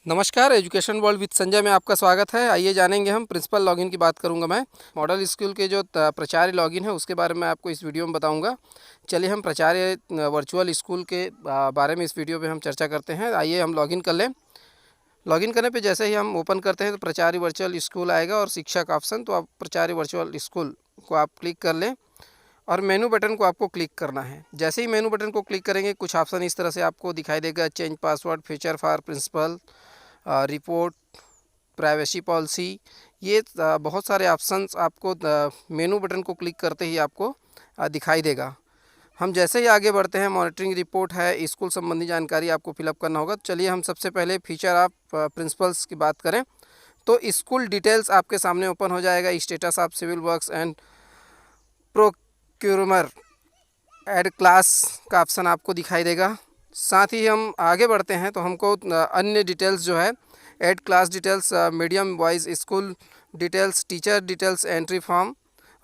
नमस्कार, education world with Sanjay में आपका स्वागत है। आइए जानेंगे हम प्रिंसिपल लॉगिन की बात करूंगा मैं। मॉडल स्कूल के जो प्राचार्य लॉगिन है उसके बारे में आपको इस वीडियो में बताऊंगा। चलिए हम प्राचार्य वर्चुअल स्कूल के बारे में इस वीडियो में हम चर्चा करते हैं। आइए हम लॉगिन कर लें। लॉगिन करने पे जैसे ही हम ओपन करते हैं तो प्राचार्य वर्चुअल स्कूल आएगा और शिक्षक ऑप्शन, तो आप प्राचार्य वर्चुअल स्कूल को आप क्लिक कर लें और मेनू बटन को आपको क्लिक करना है। जैसे ही मेनू बटन को क्लिक करेंगे कुछ ऑप्शन इस तरह से आपको दिखाई देगा। Change password, feature for principal, report, privacy policy, ये बहुत सारे ऑप्शंस आपको मेनू बटन को क्लिक करते ही आपको दिखाई देगा। हम जैसे ही आगे बढ़ते हैं, मॉनिटरिंग रिपोर्ट है, स्कूल संबंधी जानकारी आपको फिलअप करना होगा। चलिए हम सबसे पहले फीचर ऑफ प्रिंसिपल्स की बात करें तो स्कूल डिटेल्स आपके सामने ओपन हो जाएगा। Status of civil works and procurement add class का ऑप्शन आपको दिखाई देगा। साथ ही हम आगे बढ़ते हैं तो हमको अन्य डिटेल्स जो है, add class details, medium wise school details, teacher details, entry form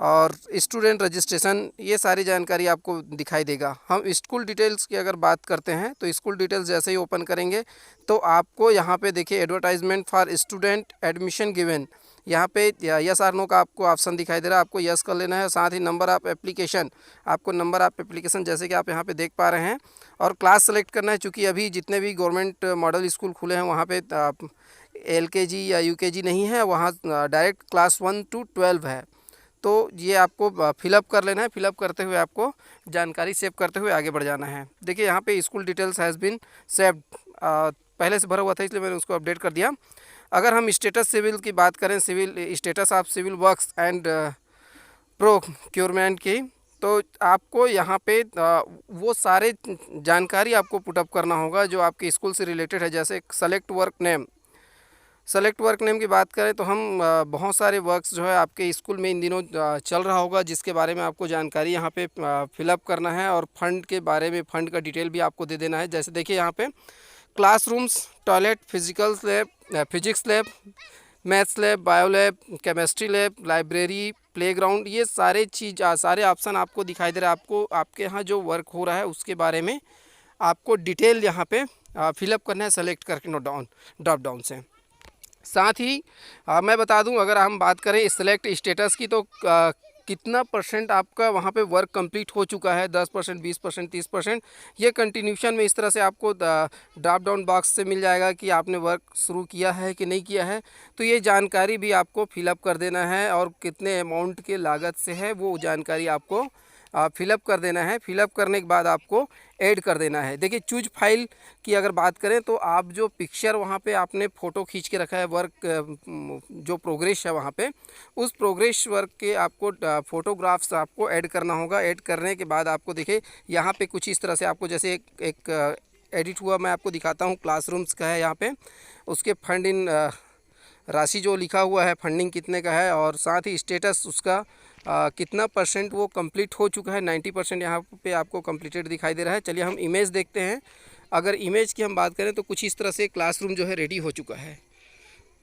और स्टूडेंट रजिस्ट्रेशन, ये सारी जानकारी आपको दिखाई देगा। हम स्कूल डिटेल्स की अगर बात करते हैं तो स्कूल डिटेल्स जैसे ही ओपन करेंगे तो आपको यहाँ पे देखिए advertisement for student admission given, यहाँ पे यस आर नो का आपको ऑप्शन दिखाई दे रहा है, आपको यस कर लेना है। साथ ही नंबर ऑफ़ एप्लीकेशन, आपको नंबर ऑफ़ एप्लीकेशन जैसे कि आप यहाँ पे देख पा रहे हैं, और क्लास सेलेक्ट करना है। चूँकि अभी जितने भी गवर्नमेंट मॉडल स्कूल खुले हैं वहाँ पे LKG या UKG नहीं है, वहाँ डायरेक्ट क्लास 1 to 12 है। तो ये आपको फिलअप कर लेना है। फिलअप करते हुए आपको जानकारी सेव करते हुए आगे बढ़ जाना है। देखिए यहाँ पे school details has been saved, पहले से भरा हुआ था इसलिए मैंने उसको अपडेट कर दिया। अगर हम स्टेटस सिविल की बात करें, civil status of civil works and procurement की, तो आपको यहाँ पे वो सारे जानकारी आपको पुटअप करना होगा जो आपके स्कूल से रिलेटेड है। जैसे select work name, select work name की बात करें तो हम बहुत सारे वर्क्स जो है आपके स्कूल में इन दिनों चल रहा होगा, जिसके बारे में आपको जानकारी यहाँ पे फिलअप करना है। और फंड के बारे में, फंड का डिटेल भी आपको दे देना है। जैसे देखिए यहाँ पे classrooms, toilet, physical lab, physics lab, maths lab, bio lab, chemistry lab, library, playground, ये सारे सारे ऑप्शन आपको दिखाई दे रहा है। आपको आपके यहाँ जो वर्क हो रहा है उसके बारे में आपको डिटेल यहाँ पे फिलअप करना है, सेलेक्ट करके ड्रॉप डाउन से। साथ ही मैं बता दूं, अगर हम बात करें सेलेक्ट स्टेटस की, तो कितना परसेंट आपका वहाँ पे वर्क कंप्लीट हो चुका है, 10%, 20%, 30%, ये कंटिन्यूशन में इस तरह से आपको ड्रॉप डाउन बॉक्स से मिल जाएगा कि आपने वर्क शुरू किया है कि नहीं किया है। तो ये जानकारी भी आपको फिलअप कर देना है, और कितने अमाउंट के लागत से है वो जानकारी आपको फिलअप कर देना है। फिलअप करने के बाद आपको ऐड कर देना है। देखिए चूज फाइल की अगर बात करें तो आप जो पिक्चर वहाँ पे आपने फ़ोटो खींच के रखा है, वर्क जो प्रोग्रेस है वहाँ पे, उस प्रोग्रेस वर्क के आपको फ़ोटोग्राफ्स आपको ऐड करना होगा। ऐड करने के बाद आपको देखिए यहाँ पे कुछ इस तरह से आपको, जैसे एक एडिट हुआ मैं आपको दिखाता हूँ, क्लासरूम्स का है यहाँ पे, उसके फंड इन राशि जो लिखा हुआ है, फंडिंग कितने का है, और साथ ही स्टेटस उसका कितना परसेंट वो कंप्लीट हो चुका है। 90% यहाँ पे आपको कंप्लीटेड दिखाई दे रहा है। चलिए हम इमेज देखते हैं। अगर इमेज की हम बात करें तो कुछ इस तरह से क्लासरूम जो है रेडी हो चुका है।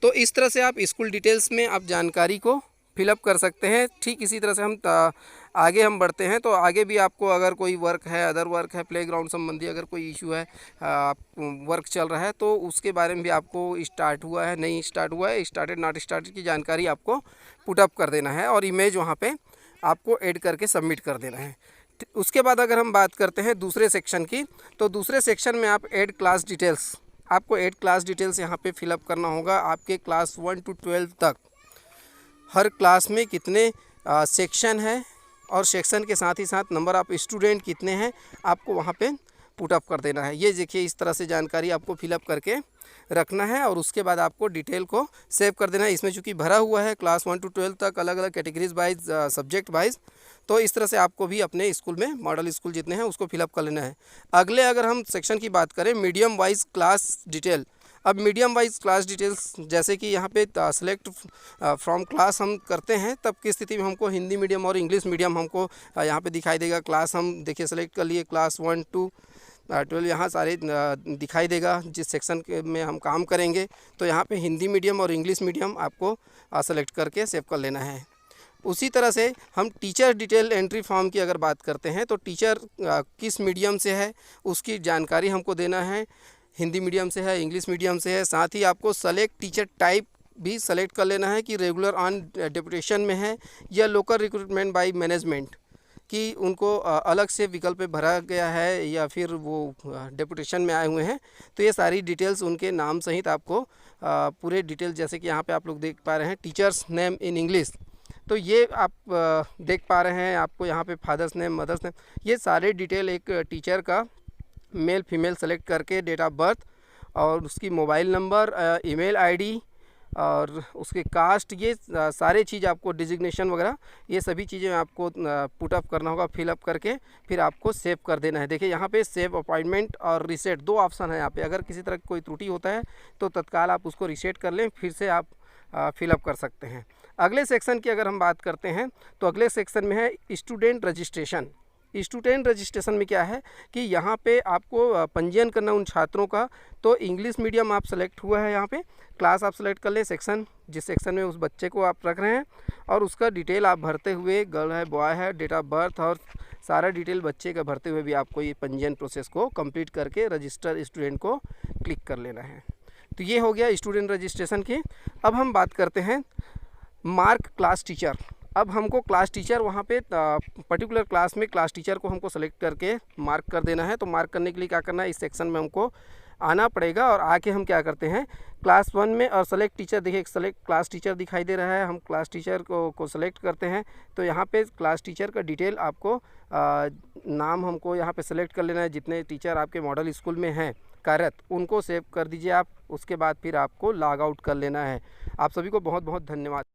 तो इस तरह से आप स्कूल डिटेल्स में आप जानकारी को फिलअप कर सकते हैं। ठीक इसी तरह से हम आगे हम बढ़ते हैं तो आगे भी आपको अगर कोई वर्क है, अदर वर्क है, प्लेग्राउंड संबंधी अगर कोई इशू है, वर्क चल रहा है, तो उसके बारे में भी आपको स्टार्ट हुआ है, नहीं स्टार्ट हुआ है, स्टार्टेड नॉट स्टार्टेड की जानकारी आपको पुटअप कर देना है और इमेज वहाँ पे आपको ऐड करके सबमिट कर देना है। उसके बाद अगर हम बात करते हैं दूसरे सेक्शन की, तो दूसरे सेक्शन में आप ऐड क्लास डिटेल्स, आपको ऐड क्लास डिटेल्स यहाँ पे फिलअप करना होगा। आपके क्लास 1 to 12 तक हर क्लास में कितने सेक्शन है, और सेक्शन के साथ ही साथ नंबर ऑफ़ स्टूडेंट कितने हैं, आपको वहाँ पे पुटअप कर देना है। ये देखिए इस तरह से जानकारी आपको फिलअप करके रखना है, और उसके बाद आपको डिटेल को सेव कर देना है। इसमें चूँकि भरा हुआ है क्लास 1 to 12 तक, अलग अलग कैटेगरीज वाइज, सब्जेक्ट वाइज, तो इस तरह से आपको भी अपने स्कूल में, मॉडल स्कूल जितने हैं उसको फिलअप कर लेना है। अगले अगर हम सेक्शन की बात करें, मीडियम वाइज क्लास डिटेल। अब मीडियम वाइज क्लास डिटेल्स, जैसे कि यहाँ पे सेलेक्ट फ्रॉम क्लास हम करते हैं, तब की स्थिति में हमको हिंदी मीडियम और इंग्लिश मीडियम हमको यहाँ पे दिखाई देगा। क्लास हम देखिए सेलेक्ट कर लिए, क्लास 1 to 12 यहाँ सारे दिखाई देगा जिस सेक्शन में हम काम करेंगे। तो यहाँ पे हिंदी मीडियम और इंग्लिश मीडियम आपको सेलेक्ट करके सेव कर लेना है। उसी तरह से हम टीचर डिटेल एंट्री फॉर्म की अगर बात करते हैं, तो टीचर किस मीडियम से है उसकी जानकारी हमको देना है। हिंदी मीडियम से है, इंग्लिश मीडियम से है। साथ ही आपको सेलेक्ट टीचर टाइप भी सेलेक्ट कर लेना है कि रेगुलर ऑन डेपुटेशन में है या लोकल रिक्रूटमेंट बाय मैनेजमेंट, कि उनको अलग से विकल्प पे भरा गया है या फिर वो डेपुटेशन में आए हुए हैं। तो ये सारी डिटेल्स उनके नाम सहित आपको पूरे डिटेल्स, जैसे कि यहाँ पे आप लोग देख पा रहे हैं टीचर्स नेम इन इंग्लिश, तो ये आप देख पा रहे हैं। आपको यहाँ पे फादर्स नेम, मदर्स नेम, ये सारे डिटेल एक टीचर का मेल फीमेल सेलेक्ट करके, डेट ऑफ बर्थ और उसकी मोबाइल नंबर, ईमेल आईडी और उसके कास्ट, ये सारे चीज़ आपको डिजिग्नेशन वगैरह, ये सभी चीज़ें आपको पुटअप करना होगा, फिलअप करके फिर आपको सेव कर देना है। देखिए यहाँ पे सेव अपॉइंटमेंट और रीसेट 2 ऑप्शन है यहाँ पे। अगर किसी तरह की कोई त्रुटि होता है तो तत्काल आप उसको रीसेट कर लें, फिर से आप फिलअप कर सकते हैं। अगले सेक्शन की अगर हम बात करते हैं तो अगले सेक्शन में है स्टूडेंट रजिस्ट्रेशन। स्टूडेंट रजिस्ट्रेशन में क्या है कि यहाँ पे आपको पंजीयन करना उन छात्रों का। तो इंग्लिश मीडियम आप सेलेक्ट हुआ है, यहाँ पे क्लास आप सेलेक्ट कर ले, सेक्शन जिस सेक्शन में उस बच्चे को आप रख रहे हैं, और उसका डिटेल आप भरते हुए, गर्ल है बॉय है, डेट ऑफ बर्थ और सारा डिटेल बच्चे का भरते हुए भी आपको ये पंजीयन प्रोसेस को कंप्लीट करके रजिस्टर स्टूडेंट को क्लिक कर लेना है। तो ये हो गया स्टूडेंट रजिस्ट्रेशन की। अब हम बात करते हैं मार्क क्लास टीचर। अब हमको क्लास टीचर वहाँ पे पर्टिकुलर क्लास में क्लास टीचर को हमको सेलेक्ट करके मार्क कर देना है। तो मार्क करने के लिए क्या करना है, इस सेक्शन में हमको आना पड़ेगा और आके हम क्या करते हैं क्लास 1 में, और सेलेक्ट टीचर, देखिए सेलेक्ट क्लास टीचर दिखाई दे रहा है, हम क्लास टीचर को सेलेक्ट करते हैं। तो यहाँ पे क्लास टीचर का डिटेल आपको नाम हमको यहाँ पे सेलेक्ट कर लेना है। जितने टीचर आपके मॉडल स्कूल में हैं कार्यरत, उनको सेव कर दीजिए आप। उसके बाद फिर आपको लॉग आउट कर लेना है। आप सभी को बहुत बहुत धन्यवाद।